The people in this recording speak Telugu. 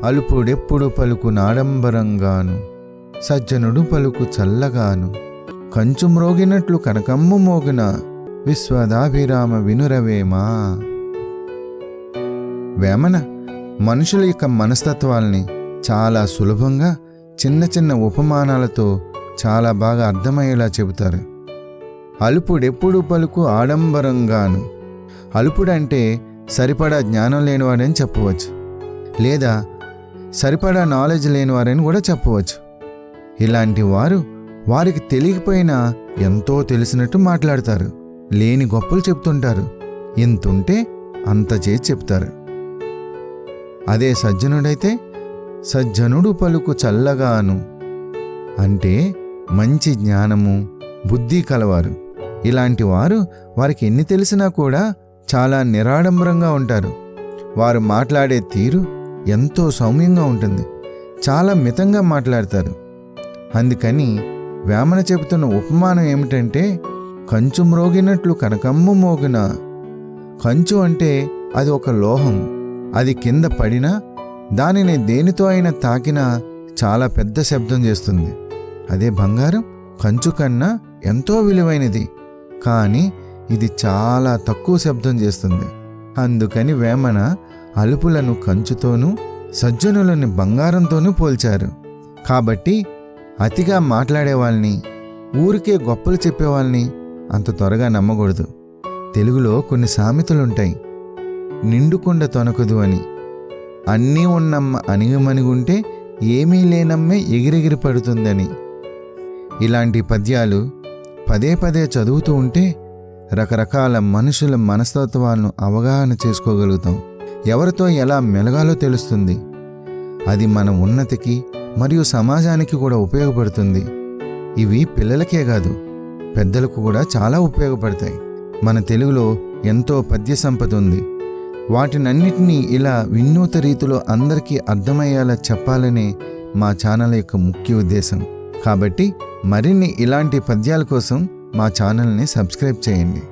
అలుపుడెప్పుడు పలుకు నాడంబరంగాను, సజ్జనుడు పలుకు చల్లగాను, కంచు మ్రోగినట్లు కనకమ్ము మోగున, విశ్వదాభిరామ వినురవేమా. వేమన మనుషుల యొక్క మనస్తత్వాల్ని చాలా సులభంగా చిన్న చిన్న ఉపమానాలతో చాలా బాగా అర్థమయ్యేలా చెబుతారు. అలుపుడెప్పుడు పలుకు ఆడంబరంగాను. అలుపుడంటే సరిపడా జ్ఞానం లేనివాడని చెప్పవచ్చు, లేదా సరిపడా నాలెడ్జ్ లేనివారని కూడా చెప్పవచ్చు. ఇలాంటి వారు వారికి తెలియకపోయినా ఎంతో తెలిసినట్టు మాట్లాడతారు, లేని గొప్పలు చెప్తుంటారు, ఇంతుంటే అంత చేసి చెప్తారు. అదే సజ్జనుడైతే సజ్జనుడు పలుకు చల్లగాను, అంటే మంచి జ్ఞానము బుద్ధి కలవారు. ఇలాంటి వారు వారికి ఎన్ని తెలిసినా కూడా చాలా నిరాడంబరంగా ఉంటారు. వారు మాట్లాడే తీరు ఎంతో సౌమ్యంగా ఉంటుంది, చాలా మితంగా మాట్లాడతారు. అందుకని వేమన చెబుతున్న ఉపమానం ఏమిటంటే, కంచు మ్రోగినట్లు కనకమ్ము మోగున. కంచు అంటే అది ఒక లోహం, అది కింద పడినా దానిని దేనితో అయినా తాకినా చాలా పెద్ద శబ్దం చేస్తుంది. అదే బంగారం కంచు కన్నా ఎంతో విలువైనది, కానీ ఇది చాలా తక్కువ శబ్దం చేస్తుంది. అందుకని వేమన అలుపులను కంచుతోనూ సజ్జనులను బంగారంతోనూ పోల్చారు. కాబట్టి అతిగా మాట్లాడే వాళ్ళని, ఊరికే గొప్పలు చెప్పేవాళ్ళని అంత త్వరగా నమ్మకూడదు. తెలుగులో కొన్ని సామెతలుంటాయి. నిండుకుండ తొనకదు అని, అన్నీ ఉన్నమ్మ అణిగమణిగుంటే ఏమీ లేనమ్మే ఎగిరెగిరి పడుతుందని. ఇలాంటి పద్యాలు పదే పదే చదువుతూ ఉంటే రకరకాల మనుషుల మనస్తత్వాలను అవగాహన చేసుకోగలుగుతాం. ఎవరితో ఎలా మెలగాలో తెలుస్తుంది. అది మన ఉన్నతికి మరియు సమాజానికి కూడా ఉపయోగపడుతుంది. ఇవి పిల్లలకే కాదు, పెద్దలకు కూడా చాలా ఉపయోగపడతాయి. మన తెలుగులో ఎంతో పద్య సంపద ఉంది. వాటినన్నిటినీ ఇలా వినూత రీతిలో అందరికీ అర్థమయ్యేలా చెప్పాలనే మా ఛానల్ యొక్క ముఖ్య ఉద్దేశం. కాబట్టి మరిన్ని ఇలాంటి పద్యాల కోసం మా ఛానల్ని సబ్స్క్రైబ్ చేయండి.